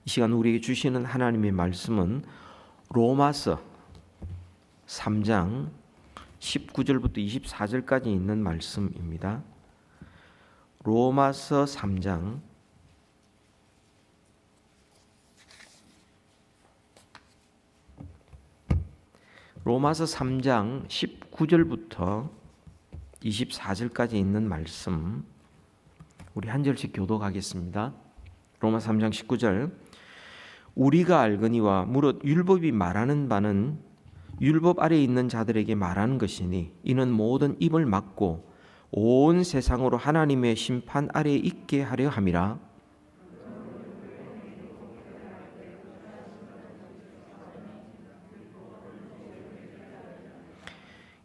이 시간 우리에게 주시는 하나님의 말씀은 로마서 3장 19절부터 24절까지 있는 말씀입니다. 로마서 3장 19절부터 24절까지 있는 말씀, 우리 한 절씩 교독하겠습니다. 로마 3장 19절. 우리가 알거니와 무릇 율법이 말하는 바는 율법 아래에 있는 자들에게 말하는 것이니 이는 모든 입을 막고 온 세상으로 하나님의 심판 아래에 있게 하려 함이라.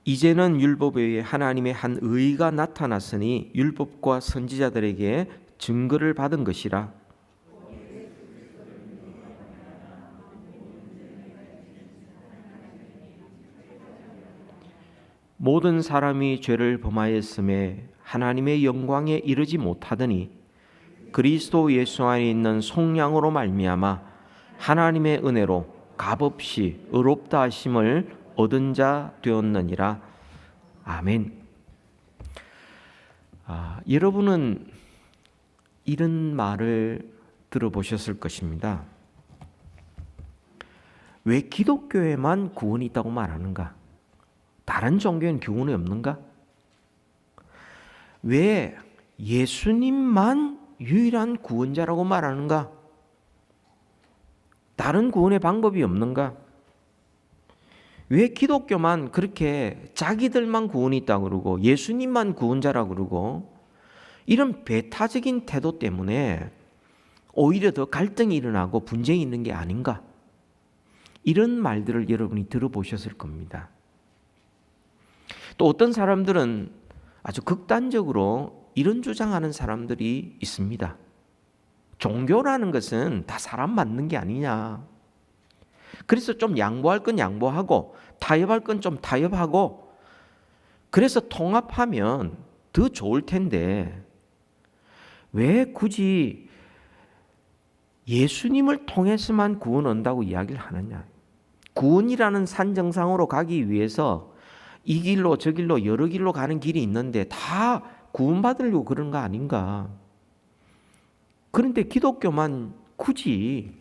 이제는 율법에 의해 하나님의 한 의가 나타났으니 율법과 선지자들에게 증거를 받은 것이라. 모든 사람이 죄를 범하였음에 하나님의 영광에 이르지 못하더니 그리스도 예수 안에 있는 속량으로 말미암아 하나님의 은혜로 값없이 의롭다 하심을 얻은 자 되었느니라. 아멘. 여러분은 이런 말을 들어보셨을 것입니다. 왜 기독교에만 구원이 있다고 말하는가? 다른 종교에는 구원이 없는가? 왜 예수님만 유일한 구원자라고 말하는가? 다른 구원의 방법이 없는가? 왜 기독교만 그렇게 자기들만 구원이 있다고 그러고 예수님만 구원자라고 그러고 이런 배타적인 태도 때문에 오히려 더 갈등이 일어나고 분쟁이 있는 게 아닌가? 이런 말들을 여러분이 들어보셨을 겁니다. 또 어떤 사람들은 아주 극단적으로 이런 주장하는 사람들이 있습니다. 종교라는 것은 다 사람 맞는 게 아니냐. 그래서 좀 양보할 건 양보하고 타협할 건 좀 타협하고 그래서 통합하면 더 좋을 텐데 왜 굳이 예수님을 통해서만 구원 얻는다고 이야기를 하느냐. 구원이라는 산정상으로 가기 위해서 이 길로 저 길로 여러 길로 가는 길이 있는데 다 구원받으려고 그런 거 아닌가. 그런데 기독교만 굳이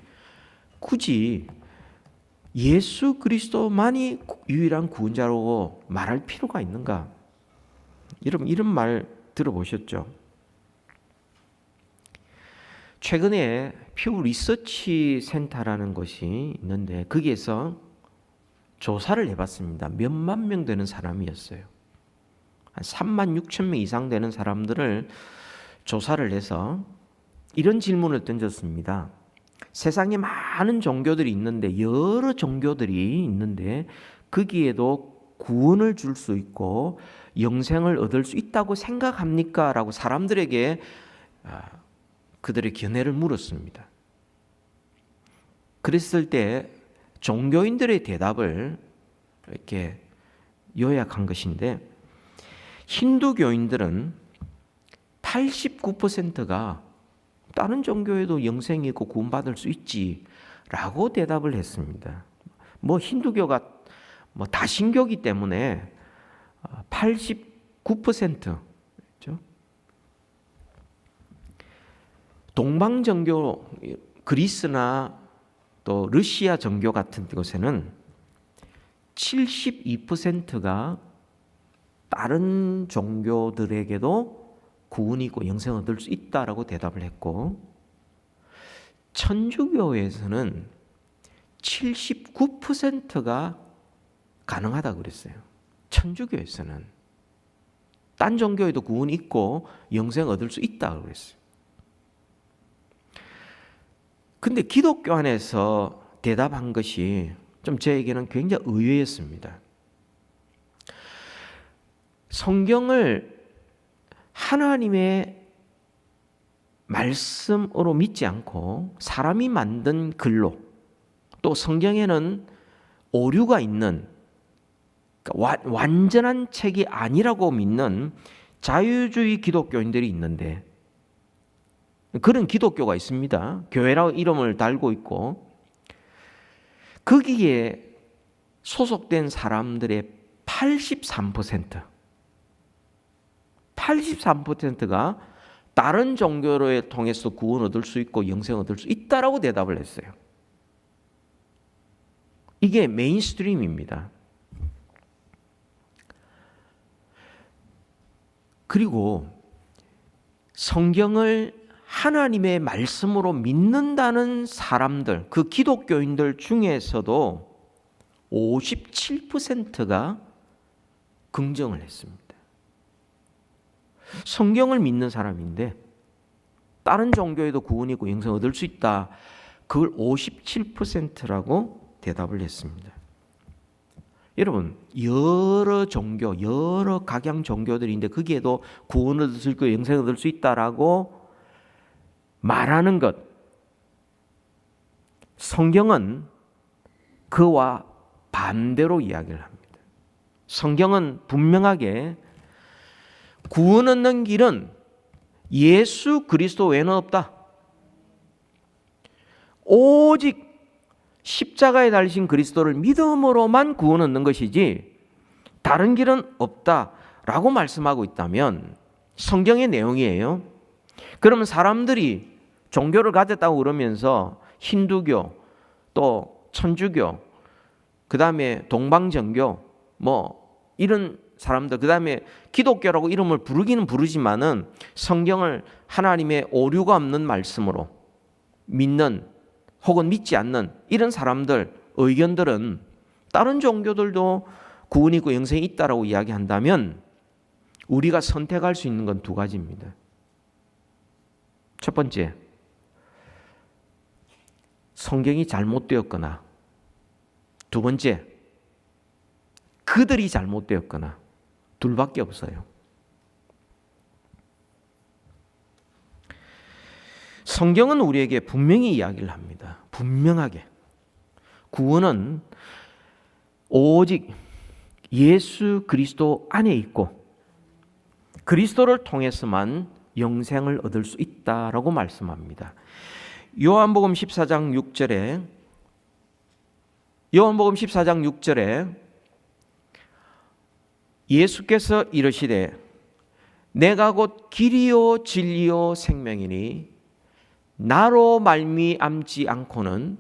예수 그리스도만이 유일한 구원자라고 말할 필요가 있는가? 여러분 이런 말 들어보셨죠? 최근에 퓨 리서치 센터라는 것이 있는데 거기에서 조사를 해봤습니다. 몇만 명 되는 사람이었어요. 한 3만 6천 명 이상 되는 사람들을 조사를 해서 이런 질문을 던졌습니다. 세상에 많은 종교들이 있는데 여러 종교들이 있는데 거기에도 구원을 줄 수 있고 영생을 얻을 수 있다고 생각합니까? 라고 사람들에게 그들의 견해를 물었습니다. 그랬을 때 종교인들의 대답을 이렇게 요약한 것인데 힌두교인들은 89%가 다른 종교에도 영생이 있고 구원받을 수 있지라고 대답을 했습니다. 힌두교가 다신교기 때문에 89%죠. 동방정교 그리스나 또 러시아 정교 같은 곳에는 72%가 다른 종교들에게도 구원이 있고 영생을 얻을 수 있다라고 대답을 했고 천주교에서는 79%가 가능하다고 그랬어요. 천주교에서는 딴 종교에도 구원이 있고 영생을 얻을 수 있다고 그랬어요. 근데 기독교 안에서 대답한 것이 좀 저에게는 굉장히 의외였습니다. 성경을 하나님의 말씀으로 믿지 않고 사람이 만든 글로 또 성경에는 오류가 있는 완전한 책이 아니라고 믿는 자유주의 기독교인들이 있는데 그런 기독교가 있습니다. 교회라고 이름을 달고 있고 거기에 소속된 사람들의 83%가 다른 종교를 통해서 구원 얻을 수 있고 영생 얻을 수 있다라고 대답을 했어요. 이게 메인스트림입니다. 그리고 성경을 하나님의 말씀으로 믿는다는 사람들, 그 기독교인들 중에서도 57%가 긍정을 했습니다. 성경을 믿는 사람인데 다른 종교에도 구원이 있고 영생 얻을 수 있다. 그걸 57%라고 대답을 했습니다. 여러분, 여러 종교, 여러 각양 종교들인데 거기에도 구원을 얻을 수 있고 영생을 얻을 수 있다라고 말하는 것, 성경은 그와 반대로 이야기를 합니다. 성경은 분명하게 구원 얻는 길은 예수 그리스도 외에는 없다. 오직 십자가에 달리신 그리스도를 믿음으로만 구원 얻는 것이지 다른 길은 없다라고 말씀하고 있다면 성경의 내용이에요. 그러면 사람들이 종교를 가졌다고 그러면서 힌두교, 또 천주교, 그 다음에 동방정교, 이런 사람들, 그 다음에 기독교라고 이름을 부르기는 부르지만은 성경을 하나님의 오류가 없는 말씀으로 믿는 혹은 믿지 않는 이런 사람들 의견들은 다른 종교들도 구원이 있고 영생이 있다라고 이야기한다면 우리가 선택할 수 있는 건 두 가지입니다. 첫 번째, 성경이 잘못되었거나, 두 번째, 그들이 잘못되었거나, 둘밖에 없어요. 성경은 우리에게 분명히 이야기를 합니다. 분명하게. 구원은 오직 예수 그리스도 안에 있고 그리스도를 통해서만 영생을 얻을 수 있다라고 말씀합니다. 요한복음 14장 6절에 예수께서 이르시되 내가 곧 길이요 진리요 생명이니 나로 말미암지 않고는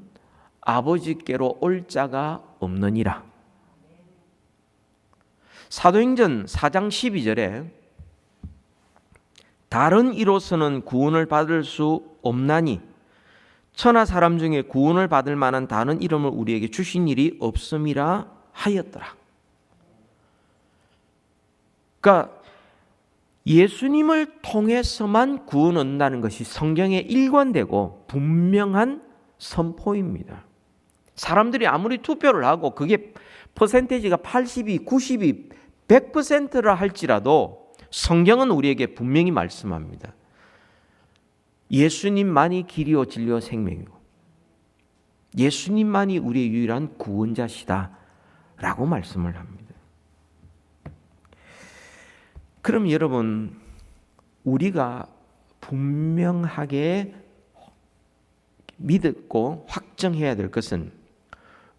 아버지께로 올 자가 없느니라. 사도행전 4장 12절에 다른 이로서는 구원을 받을 수 없나니 천하 사람 중에 구원을 받을 만한 다른 이름을 우리에게 주신 일이 없음이라 하였더라. 그러니까 예수님을 통해서만 구원 얻는다는 것이 성경에 일관되고 분명한 선포입니다. 사람들이 아무리 투표를 하고 그게 퍼센테이지가 80이, 90이, 100%라 할지라도 성경은 우리에게 분명히 말씀합니다. 예수님만이 길이요 진리요 생명이고 예수님만이 우리의 유일한 구원자시다 라고 말씀을 합니다. 그럼 여러분, 우리가 분명하게 믿고 확정해야 될 것은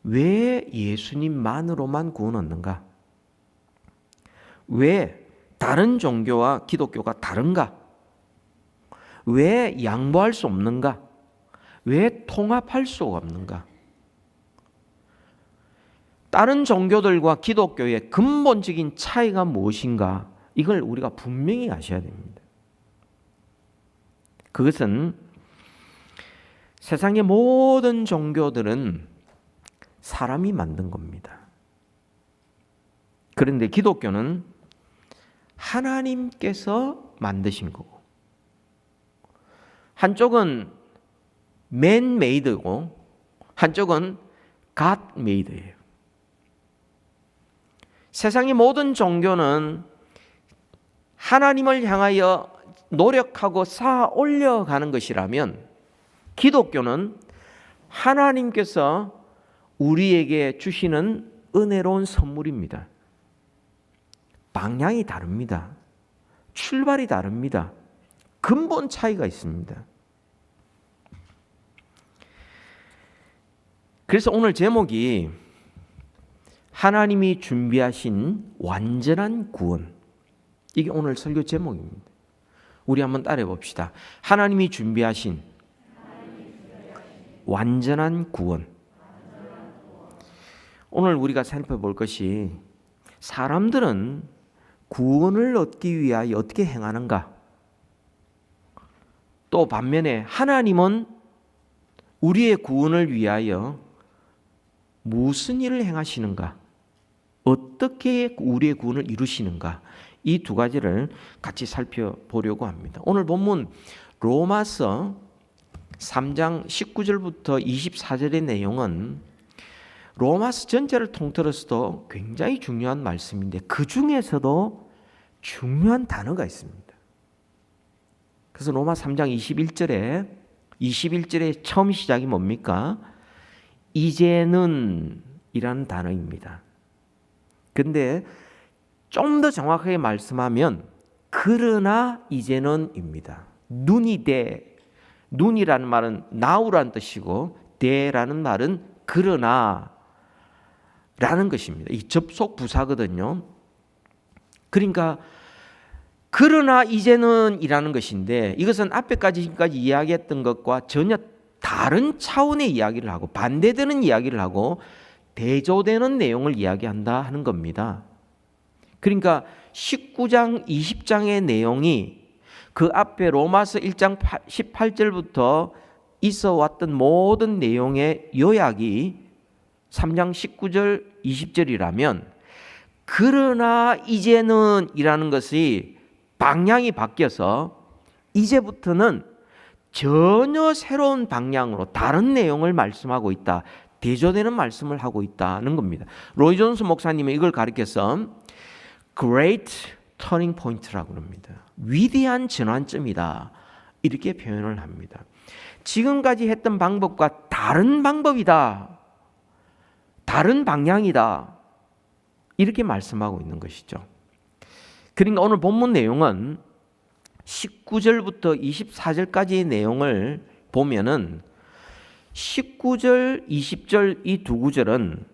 왜 예수님만으로만 구원 얻는가? 왜 다른 종교와 기독교가 다른가? 왜 양보할 수 없는가? 왜 통합할 수가 없는가? 다른 종교들과 기독교의 근본적인 차이가 무엇인가? 이걸 우리가 분명히 아셔야 됩니다. 그것은 세상의 모든 종교들은 사람이 만든 겁니다. 그런데 기독교는 하나님께서 만드신 거고, 한쪽은 man-made고 한쪽은 God-made예요. 세상의 모든 종교는 하나님을 향하여 노력하고 쌓아 올려가는 것이라면 기독교는 하나님께서 우리에게 주시는 은혜로운 선물입니다. 방향이 다릅니다. 출발이 다릅니다. 근본 차이가 있습니다. 그래서 오늘 제목이 하나님이 준비하신 완전한 구원. 이게 오늘 설교 제목입니다. 우리 한번 따라해 봅시다. 하나님이 준비하신 완전한 구원. 오늘 우리가 살펴볼 것이 사람들은 구원을 얻기 위하여 어떻게 행하는가? 또 반면에 하나님은 우리의 구원을 위하여 무슨 일을 행하시는가? 어떻게 우리의 구원을 이루시는가? 이 두 가지를 같이 살펴보려고 합니다. 오늘 본문 로마서 3장 19절부터 24절의 내용은 로마서 전체를 통틀어서도 굉장히 중요한 말씀인데 그 중에서도 중요한 단어가 있습니다. 그래서 로마 3장 21절에 처음 시작이 뭡니까? 이제는 이라는 단어입니다. 근데 좀 더 정확하게 말씀하면 그러나 이제는입니다. 눈이라는 말은 now라는 뜻이고 대라는 말은 그러나 라는 것입니다. 이 접속 부사거든요. 그러니까 그러나 이제는 이라는 것인데 이것은 앞에까지 지금까지 이야기했던 것과 전혀 다른 차원의 이야기를 하고 반대되는 이야기를 하고 대조되는 내용을 이야기한다 하는 겁니다. 그러니까 19장 20장의 내용이 그 앞에 로마서 1장 18절부터 있어 왔던 모든 내용의 요약이 3장 19절 20절이라면 그러나 이제는 이라는 것이 방향이 바뀌어서 이제부터는 전혀 새로운 방향으로 다른 내용을 말씀하고 있다. 대조되는 말씀을 하고 있다는 겁니다. 로이 존스 목사님이 이걸 가르쳐서 Great Turning Point라고 합니다. 위대한 전환점이다. 이렇게 표현을 합니다. 지금까지 했던 방법과 다른 방법이다. 다른 방향이다. 이렇게 말씀하고 있는 것이죠. 그러니까 오늘 본문 내용은 19절부터 24절까지의 내용을 보면은 19절, 20절 이 두 구절은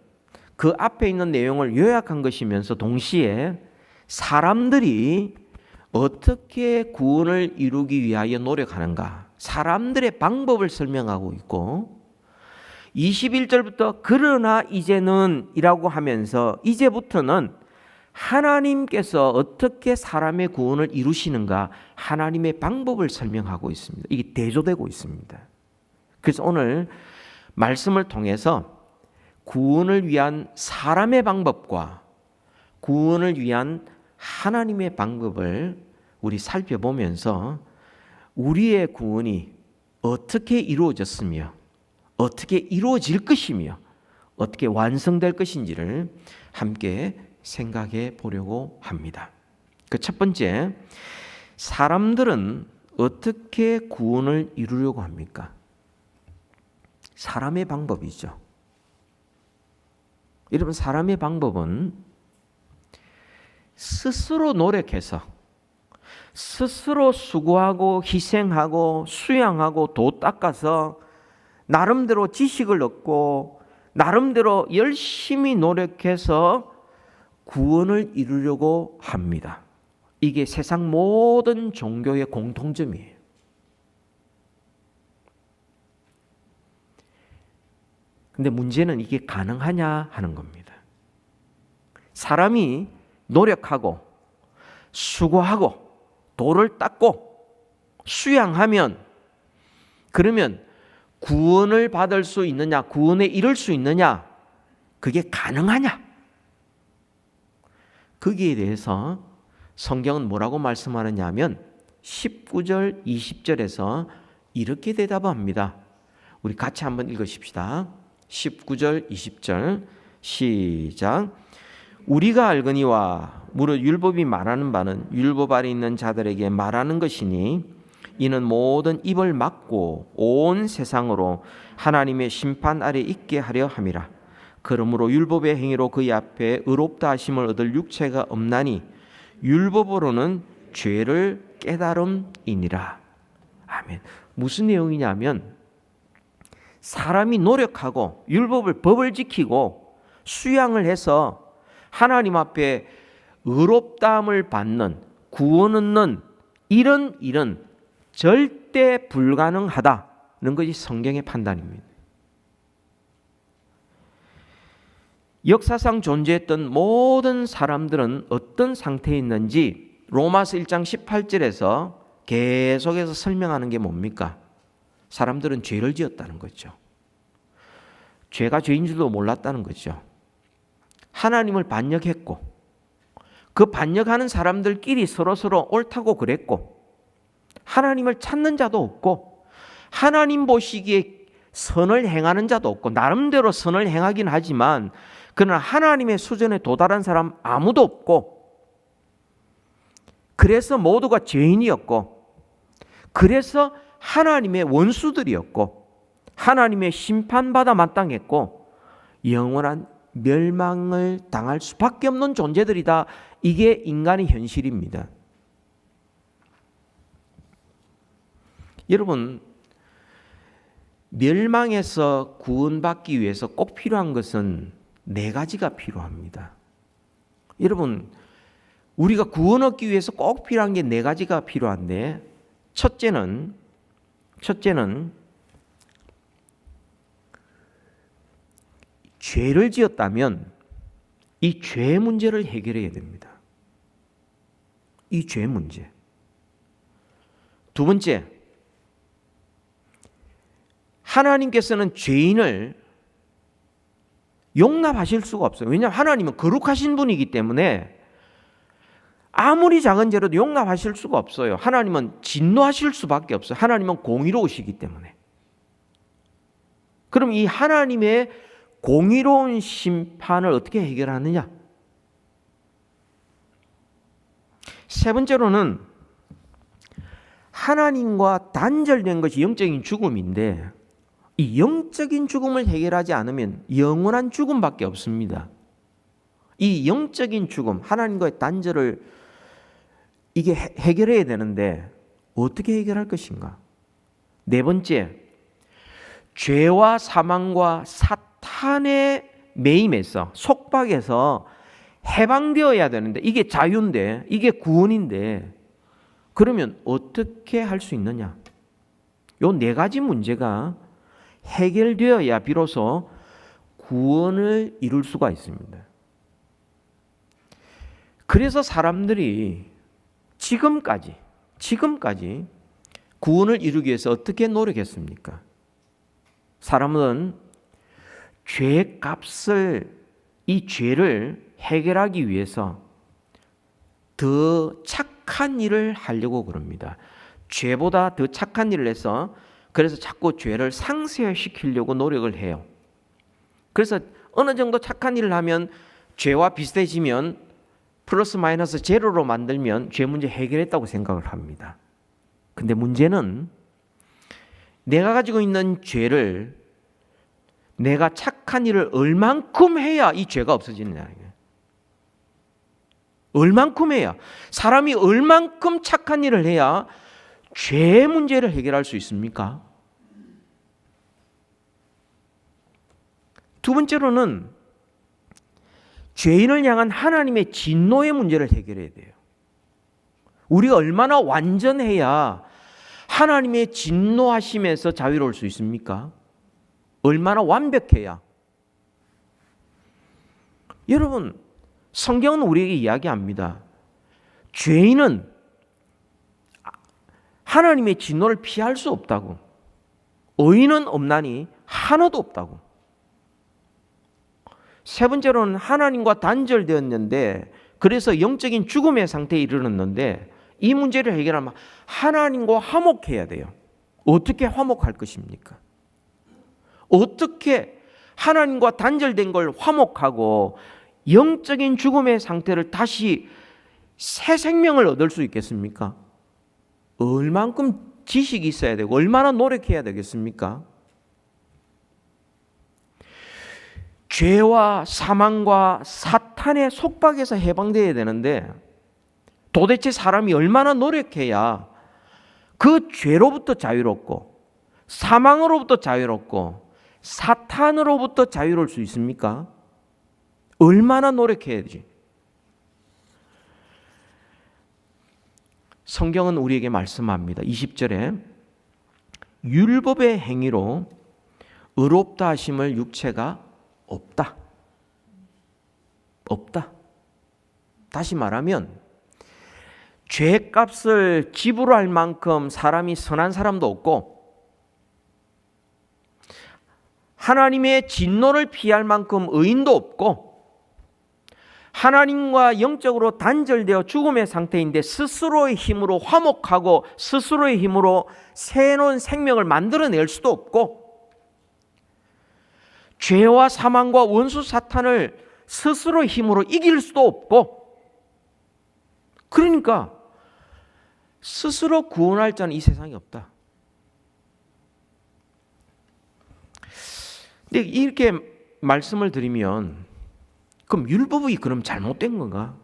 그 앞에 있는 내용을 요약한 것이면서 동시에 사람들이 어떻게 구원을 이루기 위하여 노력하는가, 사람들의 방법을 설명하고 있고 21절부터 그러나 이제는 이라고 하면서 이제부터는 하나님께서 어떻게 사람의 구원을 이루시는가 하나님의 방법을 설명하고 있습니다. 이게 대조되고 있습니다. 그래서 오늘 말씀을 통해서 구원을 위한 사람의 방법과 구원을 위한 하나님의 방법을 우리 살펴보면서 우리의 구원이 어떻게 이루어졌으며 어떻게 이루어질 것이며 어떻게 완성될 것인지를 함께 생각해 보려고 합니다. 그 첫 번째, 사람들은 어떻게 구원을 이루려고 합니까? 사람의 방법이죠. 여러분, 사람의 방법은 스스로 노력해서 스스로 수고하고 희생하고 수양하고 도 닦아서 나름대로 지식을 얻고 나름대로 열심히 노력해서 구원을 이루려고 합니다. 이게 세상 모든 종교의 공통점이에요. 근데 문제는 이게 가능하냐 하는 겁니다. 사람이 노력하고 수고하고 도를 닦고 수양하면 그러면 구원을 받을 수 있느냐, 구원에 이를 수 있느냐, 그게 가능하냐? 거기에 대해서 성경은 뭐라고 말씀하느냐 하면 19절, 20절에서 이렇게 대답합니다. 우리 같이 한번 읽으십시다. 19절, 20절 시작. 우리가 알거니와 무릇 율법이 말하는 바는 율법 아래 있는 자들에게 말하는 것이니 이는 모든 입을 막고 온 세상으로 하나님의 심판 아래 있게 하려 함이라. 그러므로 율법의 행위로 그의 앞에 의롭다 하심을 얻을 육체가 없나니 율법으로는 죄를 깨달음이니라. 아멘. 무슨 내용이냐면 사람이 노력하고 법을 지키고 수양을 해서 하나님 앞에 의롭다함을 받는, 구원 얻는 이런 일은 절대 불가능하다는 것이 성경의 판단입니다. 역사상 존재했던 모든 사람들은 어떤 상태에 있는지 로마서 1장 18절에서 계속해서 설명하는 게 뭡니까? 사람들은 죄를 지었다는 거죠. 죄가 죄인 줄도 몰랐다는 거죠. 하나님을 반역했고 그 반역하는 사람들끼리 서로서로 옳다고 그랬고 하나님을 찾는 자도 없고 하나님 보시기에 선을 행하는 자도 없고 나름대로 선을 행하긴 하지만 그러나 하나님의 수준에 도달한 사람 아무도 없고 그래서 모두가 죄인이었고 그래서 하나님의 원수들이었고 하나님의 심판받아 마땅했고 영원한 멸망을 당할 수밖에 없는 존재들이다. 이게 인간의 현실입니다. 여러분, 멸망에서 구원받기 위해서 꼭 필요한 것은 네 가지가 필요합니다. 여러분, 우리가 구원 얻기 위해서 꼭 필요한 게 네 가지가 필요한데 첫째는 죄를 지었다면 이 죄 문제를 해결해야 됩니다. 이 죄 문제. 두 번째, 하나님께서는 죄인을 용납하실 수가 없어요. 왜냐하면 하나님은 거룩하신 분이기 때문에 아무리 작은 죄라도 용납하실 수가 없어요. 하나님은 진노하실 수밖에 없어요. 하나님은 공의로우시기 때문에. 그럼 이 하나님의 공의로운 심판을 어떻게 해결하느냐? 세 번째로는 하나님과 단절된 것이 영적인 죽음인데 이 영적인 죽음을 해결하지 않으면 영원한 죽음밖에 없습니다. 이 영적인 죽음, 하나님과의 단절을 이게 해결해야 되는데 어떻게 해결할 것인가? 네 번째, 죄와 사망과 사탄의 매임에서 속박에서 해방되어야 되는데 이게 자유인데 이게 구원인데 그러면 어떻게 할 수 있느냐? 요 네 가지 문제가 해결되어야 비로소 구원을 이룰 수가 있습니다. 그래서 사람들이 지금까지 구원을 이루기 위해서 어떻게 노력했습니까? 사람은 이 죄를 해결하기 위해서 더 착한 일을 하려고 그럽니다. 죄보다 더 착한 일을 해서 그래서 자꾸 죄를 상쇄시키려고 노력을 해요. 그래서 어느 정도 착한 일을 하면 죄와 비슷해지면 플러스 마이너스 제로로 만들면 죄 문제 해결했다고 생각을 합니다. 근데 문제는 내가 가지고 있는 죄를 내가 착한 일을 얼만큼 해야 이 죄가 없어지느냐. 얼만큼 해야, 사람이 얼만큼 착한 일을 해야 죄 문제를 해결할 수 있습니까? 두 번째로는 죄인을 향한 하나님의 진노의 문제를 해결해야 돼요. 우리가 얼마나 완전해야 하나님의 진노하심에서 자유로울 수 있습니까? 얼마나 완벽해야? 여러분, 성경은 우리에게 이야기합니다. 죄인은 하나님의 진노를 피할 수 없다고. 의인은 없나니 하나도 없다고. 세 번째로는 하나님과 단절되었는데 그래서 영적인 죽음의 상태에 이르렀는데 이 문제를 해결하면 하나님과 화목해야 돼요. 어떻게 화목할 것입니까? 어떻게 하나님과 단절된 걸 화목하고 영적인 죽음의 상태를 다시 새 생명을 얻을 수 있겠습니까? 얼만큼 지식이 있어야 되고 얼마나 노력해야 되겠습니까? 죄와 사망과 사탄의 속박에서 해방되어야 되는데 도대체 사람이 얼마나 노력해야 그 죄로부터 자유롭고 사망으로부터 자유롭고 사탄으로부터 자유로울 수 있습니까? 얼마나 노력해야지. 성경은 우리에게 말씀합니다. 20절에 율법의 행위로 의롭다 하심을 육체가 없다. 없다. 다시 말하면 죄값을 지불할 만큼 사람이 선한 사람도 없고 하나님의 진노를 피할 만큼 의인도 없고 하나님과 영적으로 단절되어 죽음의 상태인데 스스로의 힘으로 화목하고 스스로의 힘으로 새로운 생명을 만들어낼 수도 없고 죄와 사망과 원수 사탄을 스스로의 힘으로 이길 수도 없고 그러니까 스스로 구원할 자는 이 세상에 없다. 근데 이렇게 말씀을 드리면 그럼 율법이 그럼 잘못된 건가?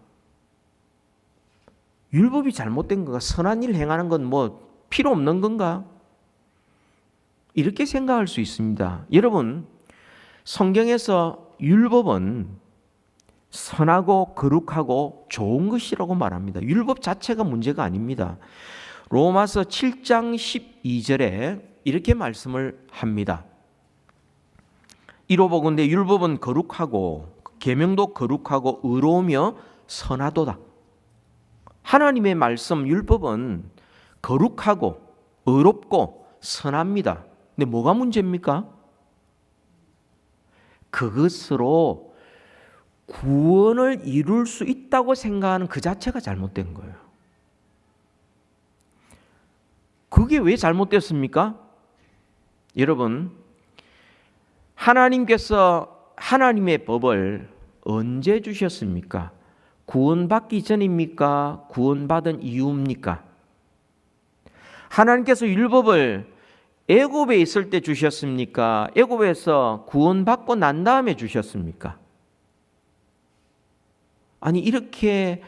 율법이 잘못된 건가? 선한 일 행하는 건 뭐 필요 없는 건가? 이렇게 생각할 수 있습니다. 여러분, 성경에서 율법은 선하고 거룩하고 좋은 것이라고 말합니다. 율법 자체가 문제가 아닙니다. 로마서 7장 12절에 이렇게 말씀을 합니다. 이로보건대 율법은 거룩하고 계명도 거룩하고 의로우며 선하도다. 하나님의 말씀 율법은 거룩하고 의롭고 선합니다. 근데 뭐가 문제입니까? 그것으로 구원을 이룰 수 있다고 생각하는 그 자체가 잘못된 거예요. 그게 왜 잘못됐습니까? 여러분, 하나님께서 하나님의 법을 언제 주셨습니까? 구원받기 전입니까? 구원받은 이후입니까? 하나님께서 율법을 애굽에 있을 때 주셨습니까? 애굽에서 구원받고 난 다음에 주셨습니까? 아니 이렇게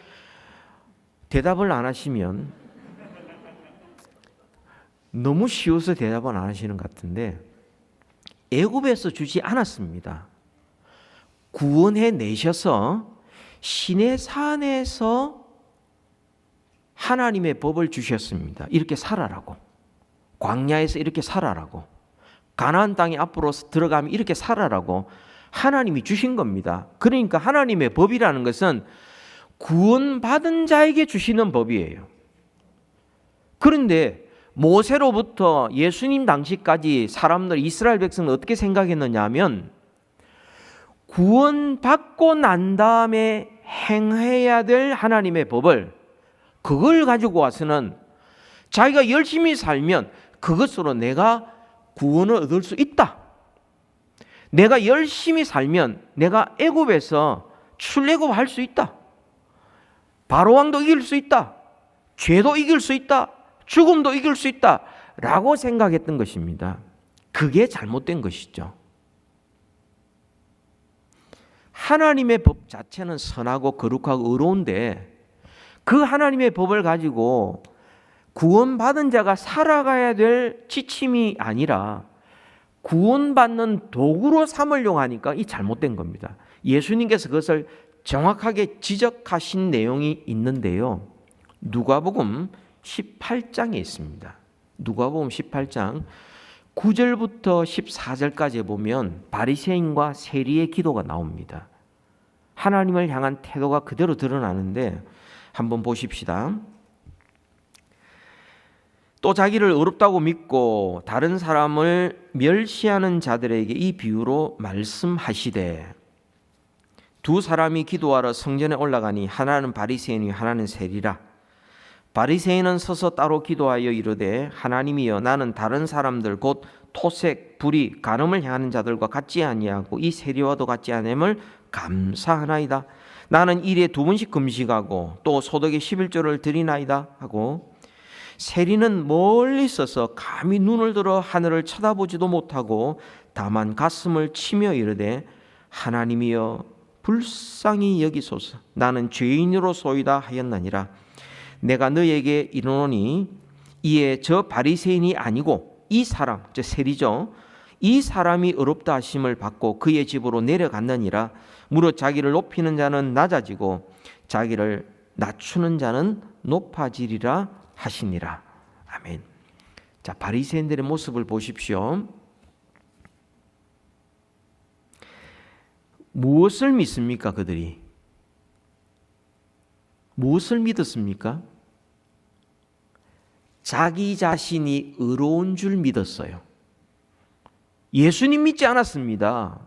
대답을 안 하시면 너무 쉬워서 대답을 안 하시는 것 같은데 애굽에서 주지 않았습니다. 구원해 내셔서 시내 산에서 하나님의 법을 주셨습니다. 이렇게 살아라고. 광야에서 이렇게 살아라고. 가나안 땅에 앞으로 들어가면 이렇게 살아라고 하나님이 주신 겁니다. 그러니까 하나님의 법이라는 것은 구원받은 자에게 주시는 법이에요. 그런데 모세로부터 예수님 당시까지 사람들 이스라엘 백성은 어떻게 생각했느냐 하면 구원받고 난 다음에 행해야 될 하나님의 법을 그걸 가지고 와서는 자기가 열심히 살면 그것으로 내가 구원을 얻을 수 있다. 내가 열심히 살면 내가 애굽에서 출애굽할 수 있다. 바로왕도 이길 수 있다. 죄도 이길 수 있다. 죽음도 이길 수 있다. 라고 생각했던 것입니다. 그게 잘못된 것이죠. 하나님의 법 자체는 선하고 거룩하고 의로운데 그 하나님의 법을 가지고 구원받은 자가 살아가야 될 지침이 아니라 구원받는 도구로 삼으려고 하니까 이 잘못된 겁니다. 예수님께서 그것을 정확하게 지적하신 내용이 있는데요. 누가복음 18장에 있습니다. 누가복음 18장 9절부터 14절까지 보면 바리새인과 세리의 기도가 나옵니다. 하나님을 향한 태도가 그대로 드러나는데 한번 보십시다. 또 자기를 의롭다고 믿고 다른 사람을 멸시하는 자들에게 이 비유로 말씀하시되 두 사람이 기도하러 성전에 올라가니 하나는 바리새인이 하나는 세리라. 바리새인은 서서 따로 기도하여 이르되 하나님이여 나는 다른 사람들 곧 토색, 불의, 간음을 행하는 자들과 같지 아니하고 이 세리와도 같지 않음을 감사하나이다. 나는 일에 2번씩 금식하고 또 소득의 11조를 드리나이다 하고 세리는 멀리 있어서 감히 눈을 들어 하늘을 쳐다보지도 못하고 다만 가슴을 치며 이르되 하나님이여 불쌍히 여기소서. 나는 죄인으로소이다 하였나니라. 내가 너에게 이르노니 이에 저 바리새인이 아니고 이 사람, 저 세리죠. 이 사람이 의롭다 하심을 받고 그의 집으로 내려갔느니라. 무릇 자기를 높이는 자는 낮아지고 자기를 낮추는 자는 높아지리라 하시니라. 아멘. 자, 바리새인들의 모습을 보십시오. 무엇을 믿습니까? 그들이 무엇을 믿었습니까? 자기 자신이 의로운 줄 믿었어요. 예수님 믿지 않았습니다.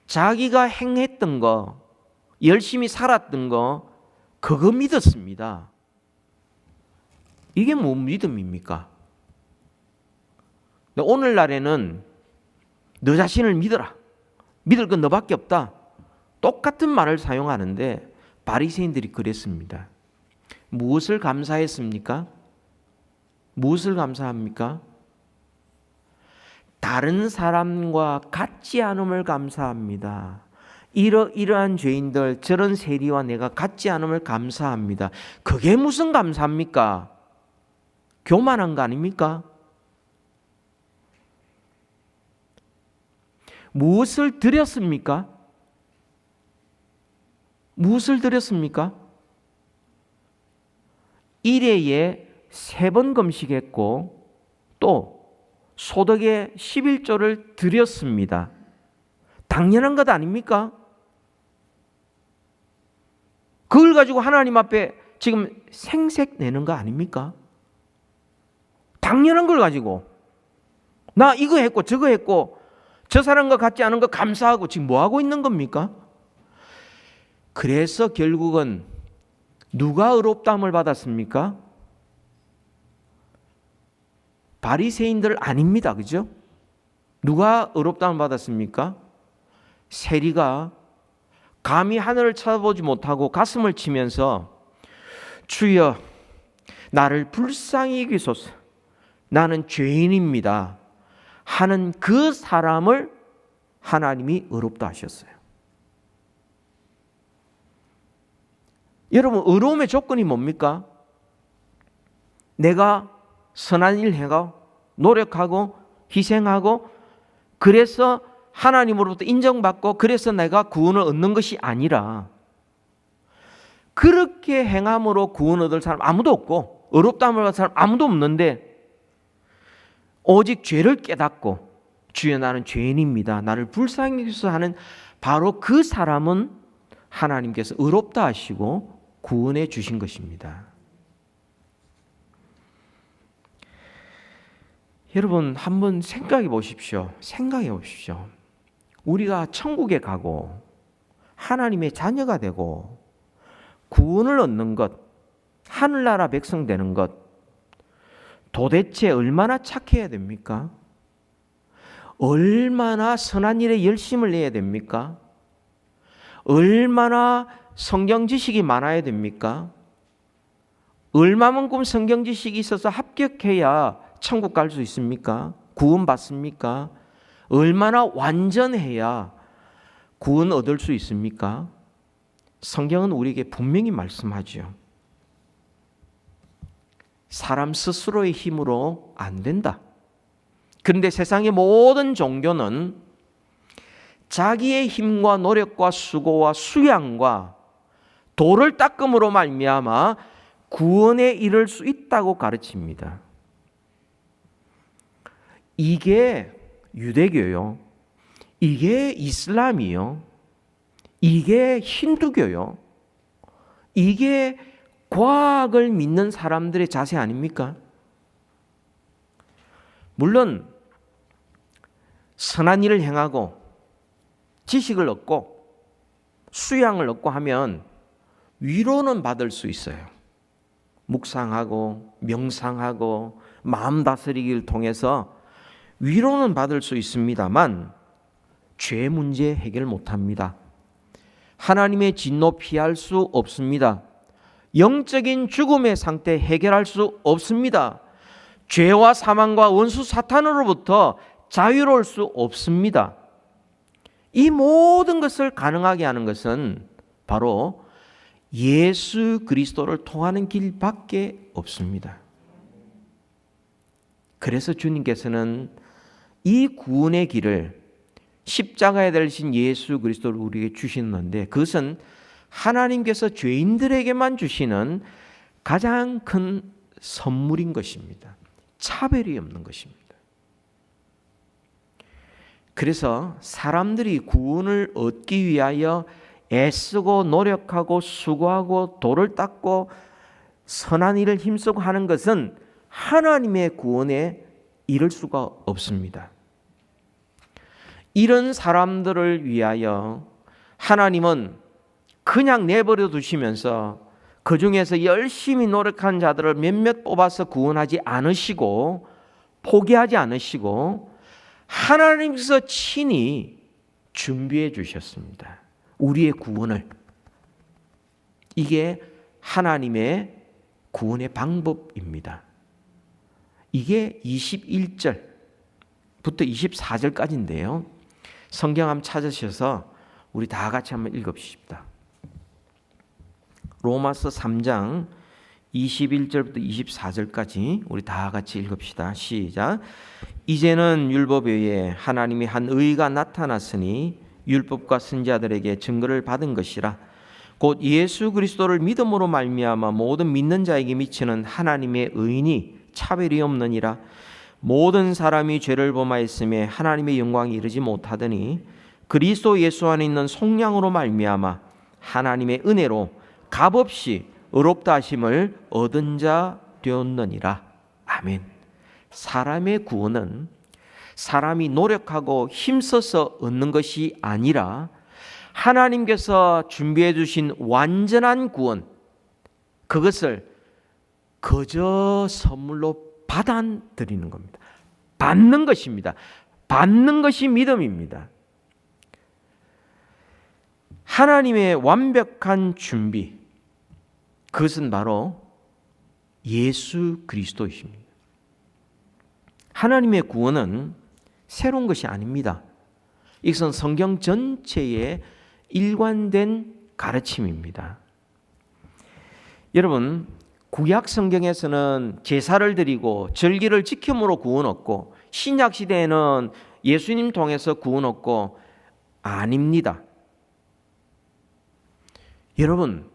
자기가 행했던 거, 열심히 살았던 거, 그거 믿었습니다. 이게 뭔 믿음입니까? 오늘날에는 너 자신을 믿어라. 믿을 건 너밖에 없다. 똑같은 말을 사용하는데 바리새인들이 그랬습니다. 무엇을 감사했습니까? 무엇을 감사합니까? 다른 사람과 같지 않음을 감사합니다. 이러한 죄인들, 저런 세리와 내가 같지 않음을 감사합니다. 그게 무슨 감사입니까? 교만한 거 아닙니까? 무엇을 드렸습니까? 무엇을 드렸습니까? 일회에 3번 금식했고 또 소득의 11조를 드렸습니다. 당연한 것 아닙니까? 그걸 가지고 하나님 앞에 지금 생색 내는 거 아닙니까? 당연한 걸 가지고 나 이거 했고 저거 했고 저 사람과 같지 않은 거 감사하고 지금 뭐 하고 있는 겁니까? 그래서 결국은 누가 의롭다함을 받았습니까? 바리새인들 아닙니다. 그죠? 누가 의롭다함을 받았습니까? 세리가 감히 하늘을 쳐다보지 못하고 가슴을 치면서 주여 나를 불쌍히 여기소서 나는 죄인입니다 하는 그 사람을 하나님이 의롭다 하셨어요. 여러분, 의로움의 조건이 뭡니까? 내가 선한 일 해가 노력하고 희생하고 그래서 하나님으로부터 인정받고 그래서 내가 구원을 얻는 것이 아니라 그렇게 행함으로 구원 얻을 사람 아무도 없고 의롭다함을 받을 사람 아무도 없는데 오직 죄를 깨닫고 주여 나는 죄인입니다. 나를 불쌍히 여기소서 하는 바로 그 사람은 하나님께서 의롭다 하시고 구원해 주신 것입니다. 여러분 한번 생각해 보십시오. 우리가 천국에 가고 하나님의 자녀가 되고 구원을 얻는 것, 하늘나라 백성 되는 것 도대체 얼마나 착해야 됩니까? 얼마나 선한 일에 열심을 내야 됩니까? 얼마나 성경 지식이 많아야 됩니까? 얼마만큼 성경 지식이 있어서 합격해야 천국 갈 수 있습니까? 구원 받습니까? 얼마나 완전해야 구원 얻을 수 있습니까? 성경은 우리에게 분명히 말씀하죠. 사람 스스로의 힘으로 안 된다. 그런데 세상의 모든 종교는 자기의 힘과 노력과 수고와 수양과 도를 닦음으로 말미암아 구원에 이를 수 있다고 가르칩니다. 이게 유대교요. 이게 이슬람이요. 이게 힌두교요. 이게 과학을 믿는 사람들의 자세 아닙니까? 물론 선한 일을 행하고 지식을 얻고 수양을 얻고 하면 위로는 받을 수 있어요. 묵상하고 명상하고 마음 다스리기를 통해서 위로는 받을 수 있습니다만 죄 문제 해결 못합니다. 하나님의 진노 피할 수 없습니다. 영적인 죽음의 상태 해결할 수 없습니다. 죄와 사망과 원수 사탄으로부터 자유로울 수 없습니다. 이 모든 것을 가능하게 하는 것은 바로 예수 그리스도를 통하는 길밖에 없습니다. 그래서 주님께서는 이 구원의 길을 십자가에 달리신 예수 그리스도를 우리에게 주시는데, 그것은 하나님께서 죄인들에게만 주시는 가장 큰 선물인 것입니다. 차별이 없는 것입니다. 그래서 사람들이 구원을 얻기 위하여 애쓰고 노력하고 수고하고 돌을 닦고 선한 일을 힘쓰고 하는 것은 하나님의 구원에 이를 수가 없습니다. 이런 사람들을 위하여 하나님은 그냥 내버려 두시면서 그 중에서 열심히 노력한 자들을 몇몇 뽑아서 구원하지 않으시고 포기하지 않으시고 하나님께서 친히 준비해 주셨습니다. 우리의 구원을. 이게 하나님의 구원의 방법입니다. 이게 21절부터 24절까지인데요. 성경 한번 찾으셔서 우리 다 같이 한번 읽읍시다. 로마서 3장 21절부터 24절까지 우리 다 같이 읽읍시다. 시작. 이제는 율법 외에 하나님이 한 의가 나타났으니 율법과 선지자들에게 증거를 받은 것이라. 곧 예수 그리스도를 믿음으로 말미암아 모든 믿는 자에게 미치는 하나님의 의인이 차별이 없느니라. 모든 사람이 죄를 범하였음에 하나님의 영광이 이르지 못하더니 그리스도 예수 안에 있는 속량으로 말미암아 하나님의 은혜로 값없이 의롭다 하심을 얻은 자 되었느니라. 아멘. 사람의 구원은 사람이 노력하고 힘써서 얻는 것이 아니라 하나님께서 준비해 주신 완전한 구원, 그것을 거저 선물로 받아들이는 겁니다. 받는 것입니다. 받는 것이 믿음입니다. 하나님의 완벽한 준비, 그것은 바로 예수 그리스도이십니다. 하나님의 구원은 새로운 것이 아닙니다. 이것은 성경 전체의 일관된 가르침입니다. 여러분, 구약 성경에서는 제사를 드리고 절기를 지킴으로 구원 얻고, 신약 시대에는 예수님 통해서 구원 얻고, 아닙니다. 여러분,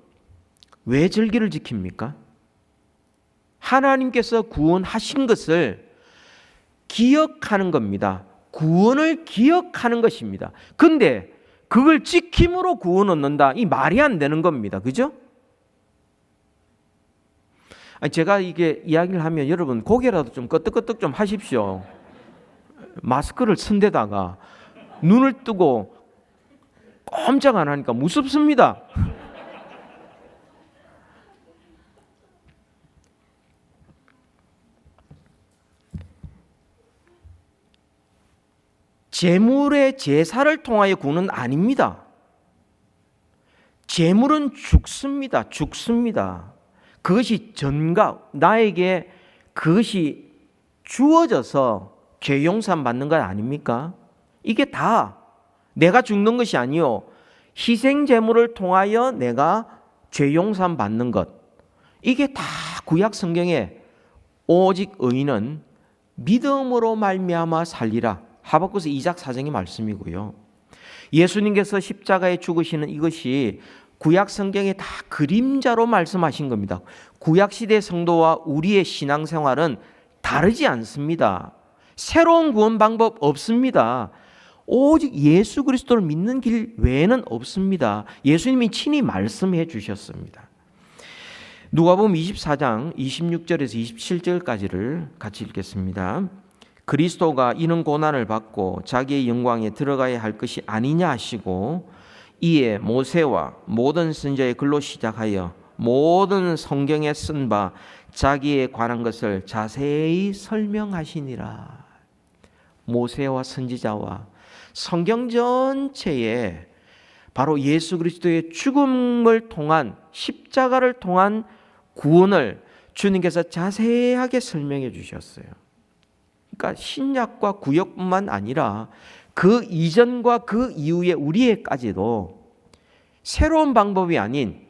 왜 절기를 지킵니까? 하나님께서 구원하신 것을 기억하는 겁니다. 구원을 기억하는 것입니다. 근데 그걸 지킴으로 구원 얻는다, 이 말이 안 되는 겁니다. 그죠? 제가 이게 이야기를 하면 여러분 고개라도 좀 끄덕끄덕 좀 하십시오. 마스크를 쓴 데다가 눈을 뜨고 꼼짝 안 하니까 무섭습니다. 제물의 제사를 통하여 구원은 아닙니다. 제물은 죽습니다. 죽습니다. 그것이 전가, 나에게 그것이 주어져서 죄 용서 받는 것 아닙니까? 이게 다 내가 죽는 것이 아니요, 희생 제물을 통하여 내가 죄 용서 받는 것, 이게 다 구약 성경에 오직 의인은 믿음으로 말미암아 살리라, 하박국서 2장 4절의 말씀이고요. 예수님께서 십자가에 죽으시는 이것이 구약 성경에 다 그림자로 말씀하신 겁니다. 구약 시대 성도와 우리의 신앙생활은 다르지 않습니다. 새로운 구원 방법 없습니다. 오직 예수 그리스도를 믿는 길 외에는 없습니다. 예수님이 친히 말씀해 주셨습니다. 누가복음 24장 26절에서 27절까지를 같이 읽겠습니다. 그리스도가 이는 고난을 받고 자기의 영광에 들어가야 할 것이 아니냐 하시고, 이에 모세와 모든 선지자의 글로 시작하여 모든 성경에 쓴 바 자기에 관한 것을 자세히 설명하시니라. 모세와 선지자와 성경 전체에 바로 예수 그리스도의 죽음을 통한, 십자가를 통한 구원을 주님께서 자세하게 설명해 주셨어요. 그러니까 신약과 구약뿐만 아니라 그 이전과 그 이후에 우리에까지도 새로운 방법이 아닌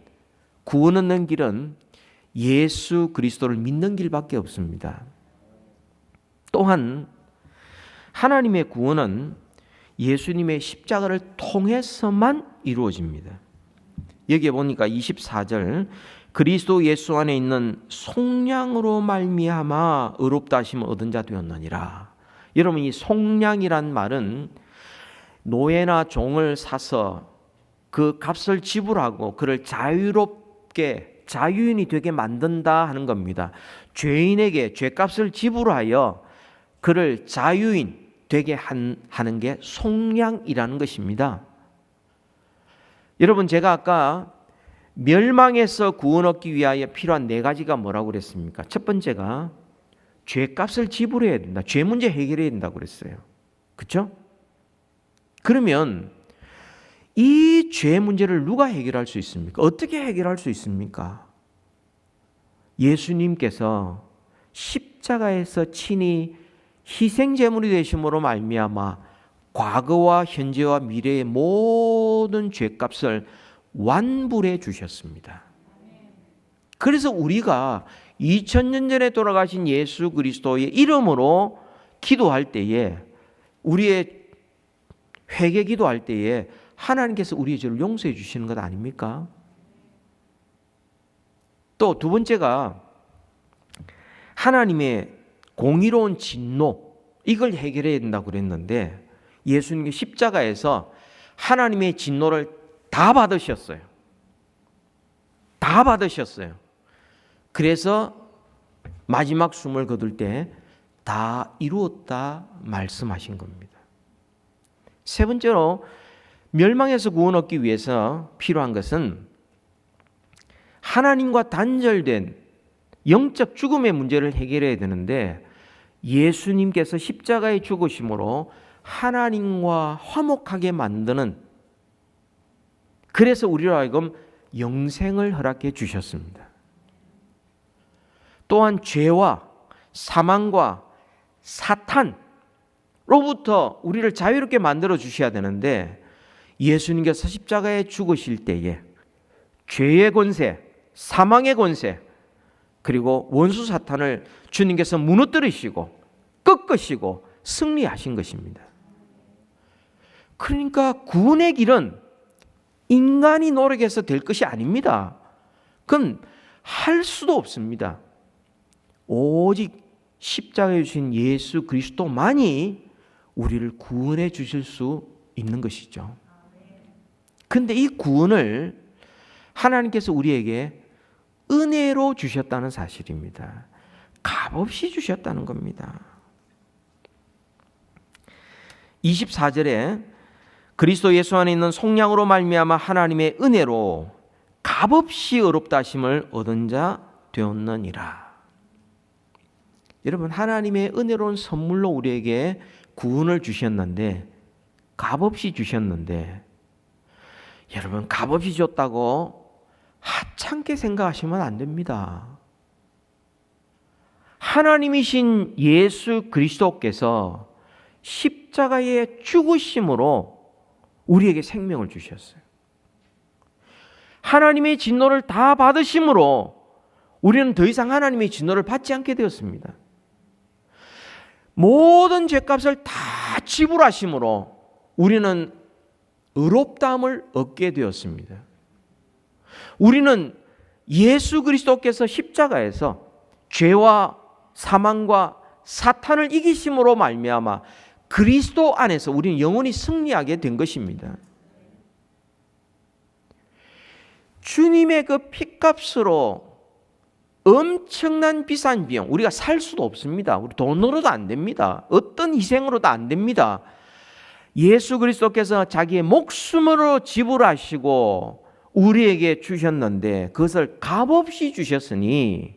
구원 얻는 길은 예수 그리스도를 믿는 길밖에 없습니다. 또한 하나님의 구원은 예수님의 십자가를 통해서만 이루어집니다. 여기에 보니까 24절 그리스도 예수 안에 있는 속량으로 말미암아 의롭다 하심을 얻은 자 되었느니라. 여러분, 이 속량이란 말은 노예나 종을 사서 그 값을 지불하고 그를 자유롭게 자유인이 되게 만든다 하는 겁니다. 죄인에게 죄값을 지불하여 그를 자유인 되게 하는 게 속량이라는 것입니다. 여러분, 제가 아까 멸망에서 구원 얻기 위하여 필요한 4가지가 뭐라고 그랬습니까? 첫 번째가 죄값을 지불해야 된다. 죄 문제 해결해야 된다고 그랬어요. 그렇죠? 그러면 이 죄 문제를 누가 해결할 수 있습니까? 어떻게 해결할 수 있습니까? 예수님께서 십자가에서 친히 희생 제물이 되심으로 말미암아 과거와 현재와 미래의 모든 죄값을 완불해 주셨습니다. 그래서 우리가 2000년 전에 돌아가신 예수 그리스도의 이름으로 기도할 때에, 우리의 회개 기도할 때에 하나님께서 우리의 죄를 용서해 주시는 것 아닙니까? 또 두 번째가 하나님의 공의로운 진노, 이걸 해결해야 된다고 그랬는데 예수님이 십자가에서 하나님의 진노를 다 받으셨어요. 다 받으셨어요. 그래서 마지막 숨을 거둘 때 다 이루었다 말씀하신 겁니다. 세 번째로 멸망에서 구원 얻기 위해서 필요한 것은 하나님과 단절된 영적 죽음의 문제를 해결해야 되는데 예수님께서 십자가에 죽으심으로 하나님과 화목하게 만드는, 그래서 우리로 하여금 영생을 허락해 주셨습니다. 또한 죄와 사망과 사탄로부터 우리를 자유롭게 만들어 주셔야 되는데 예수님께서 십자가에 죽으실 때에 죄의 권세, 사망의 권세, 그리고 원수 사탄을 주님께서 무너뜨리시고 꺾으시고 승리하신 것입니다. 그러니까 구원의 길은 인간이 노력해서 될 것이 아닙니다. 그건 할 수도 없습니다. 오직 십자가에 주신 예수 그리스도만이 우리를 구원해 주실 수 있는 것이죠. 그런데 이 구원을 하나님께서 우리에게 은혜로 주셨다는 사실입니다. 값없이 주셨다는 겁니다. 24절에 그리스도 예수 안에 있는 속량으로 말미암아 하나님의 은혜로 값없이 의롭다 하심을 얻은 자 되었느니라. 여러분, 하나님의 은혜로운 선물로 우리에게 구원을 주셨는데, 값없이 주셨는데, 여러분, 값없이 줬다고 하찮게 생각하시면 안 됩니다. 하나님이신 예수 그리스도께서 십자가에 죽으심으로 우리에게 생명을 주셨어요. 하나님의 진노를 다 받으심으로 우리는 더 이상 하나님의 진노를 받지 않게 되었습니다. 모든 죄값을 다 지불하심으로 우리는 의롭다함을 얻게 되었습니다. 우리는 예수 그리스도께서 십자가에서 죄와 사망과 사탄을 이기심으로 말미암아 그리스도 안에서 우리는 영원히 승리하게 된 것입니다. 주님의 그 피값으로 엄청난 비싼 비용, 우리가 살 수도 없습니다. 우리 돈으로도 안 됩니다. 어떤 희생으로도 안 됩니다. 예수 그리스도께서 자기의 목숨으로 지불하시고 우리에게 주셨는데 그것을 값없이 주셨으니,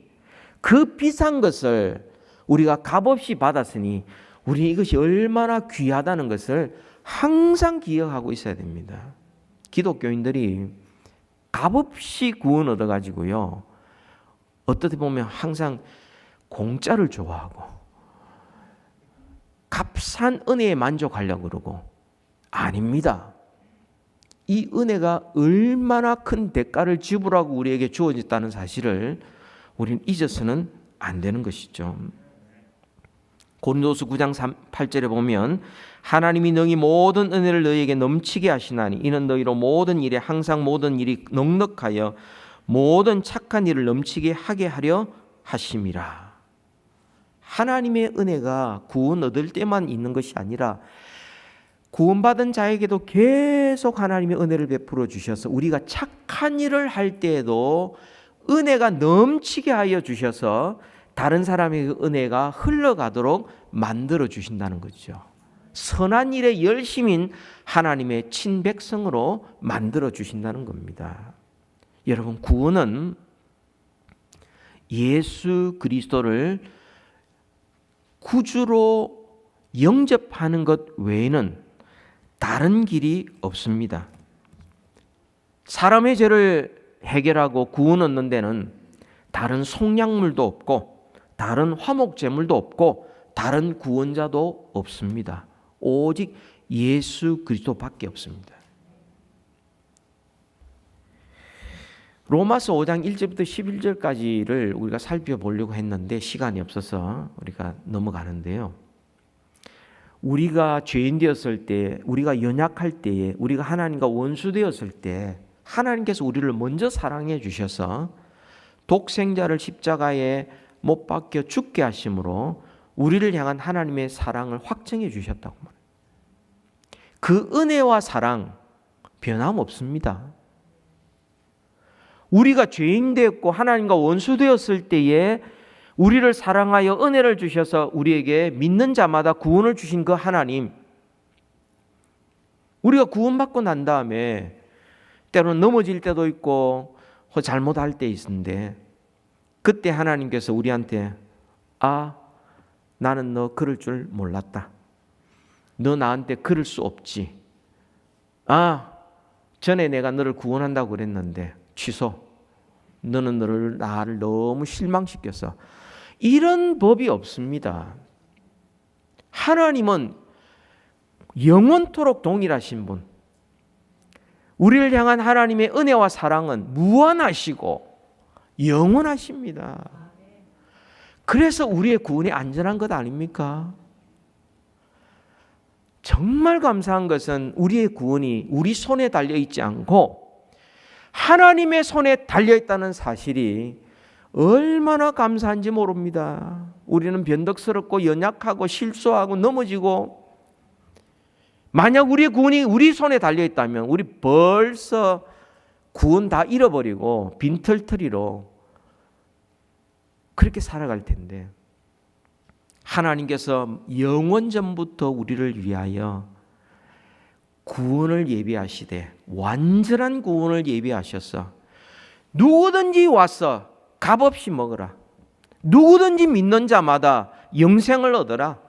그 비싼 것을 우리가 값없이 받았으니 우리 이것이 얼마나 귀하다는 것을 항상 기억하고 있어야 됩니다. 기독교인들이 값없이 구원 얻어가지고요, 어떻게 보면 항상 공짜를 좋아하고 값싼 은혜에 만족하려고 그러고, 아닙니다. 이 은혜가 얼마나 큰 대가를 지불하고 우리에게 주어졌다는 사실을 우리는 잊어서는 안 되는 것이죠. 고린도서 9장 8절에 보면 하나님이 능히 모든 은혜를 너희에게 넘치게 하시나니 이는 너희로 모든 일에 항상 모든 일이 넉넉하여 모든 착한 일을 넘치게 하게 하려 하심이라. 하나님의 은혜가 구원 얻을 때만 있는 것이 아니라 구원받은 자에게도 계속 하나님의 은혜를 베풀어 주셔서 우리가 착한 일을 할 때에도 은혜가 넘치게 하여 주셔서 다른 사람의 은혜가 흘러가도록 만들어 주신다는 거죠. 선한 일에 열심인 하나님의 친백성으로 만들어 주신다는 겁니다. 여러분, 구원은 예수 그리스도를 구주로 영접하는 것 외에는 다른 길이 없습니다. 사람의 죄를 해결하고 구원 얻는 데는 다른 속량물도 없고 다른 화목제물도 없고 다른 구원자도 없습니다. 오직 예수 그리스도밖에 없습니다. 로마서 5장 1절부터 11절까지를 우리가 살펴보려고 했는데 시간이 없어서 우리가 넘어가는데요. 우리가 죄인 되었을 때, 우리가 연약할 때에, 우리가 하나님과 원수 되었을 때 하나님께서 우리를 먼저 사랑해 주셔서 독생자를 십자가에 못 박혀 죽게 하심으로 우리를 향한 하나님의 사랑을 확증해 주셨다고 말해요. 그 은혜와 사랑 변함없습니다. 우리가 죄인 되었고 하나님과 원수 되었을 때에 우리를 사랑하여 은혜를 주셔서 우리에게 믿는 자마다 구원을 주신 그 하나님, 우리가 구원받고 난 다음에 때로는 넘어질 때도 있고 잘못할 때 있는데 그때 하나님께서 우리한테 나는 너 그럴 줄 몰랐다. 너 나한테 그럴 수 없지. 전에 내가 너를 구원한다고 그랬는데 취소. 너는 나를 너무 실망시켰어. 이런 법이 없습니다. 하나님은 영원토록 동일하신 분. 우리를 향한 하나님의 은혜와 사랑은 무한하시고 영원하십니다. 그래서 우리의 구원이 안전한 것 아닙니까? 정말 감사한 것은 우리의 구원이 우리 손에 달려있지 않고 하나님의 손에 달려있다는 사실이 얼마나 감사한지 모릅니다. 우리는 변덕스럽고 연약하고 실수하고 넘어지고 만약 우리의 구원이 우리 손에 달려있다면 우리 벌써 구원 다 잃어버리고 빈털터리로 그렇게 살아갈 텐데 하나님께서 영원전부터 우리를 위하여 구원을 예비하시되 완전한 구원을 예비하셔서 누구든지 와서 값없이 먹으라. 누구든지 믿는 자마다 영생을 얻어라.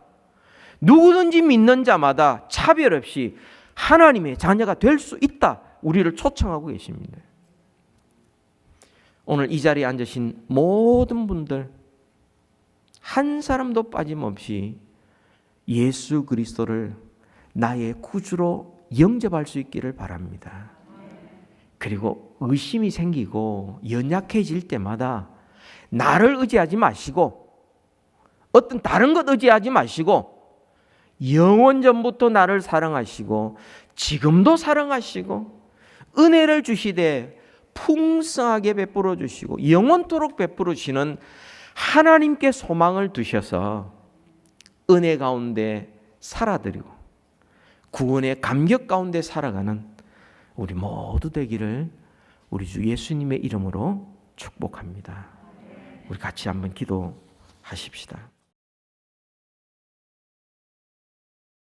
누구든지 믿는 자마다 차별 없이 하나님의 자녀가 될 수 있다. 우리를 초청하고 계십니다. 오늘 이 자리에 앉으신 모든 분들 한 사람도 빠짐없이 예수 그리스도를 나의 구주로 영접할 수 있기를 바랍니다. 그리고 의심이 생기고 연약해질 때마다 나를 의지하지 마시고 어떤 다른 것 의지하지 마시고 영원전부터 나를 사랑하시고 지금도 사랑하시고 은혜를 주시되 풍성하게 베풀어 주시고 영원토록 베풀어 주시는 하나님께 소망을 두셔서 은혜 가운데 살아드리고 구원의 감격 가운데 살아가는 우리 모두 되기를 우리 주 예수님의 이름으로 축복합니다. 우리 같이 한번 기도하십시다.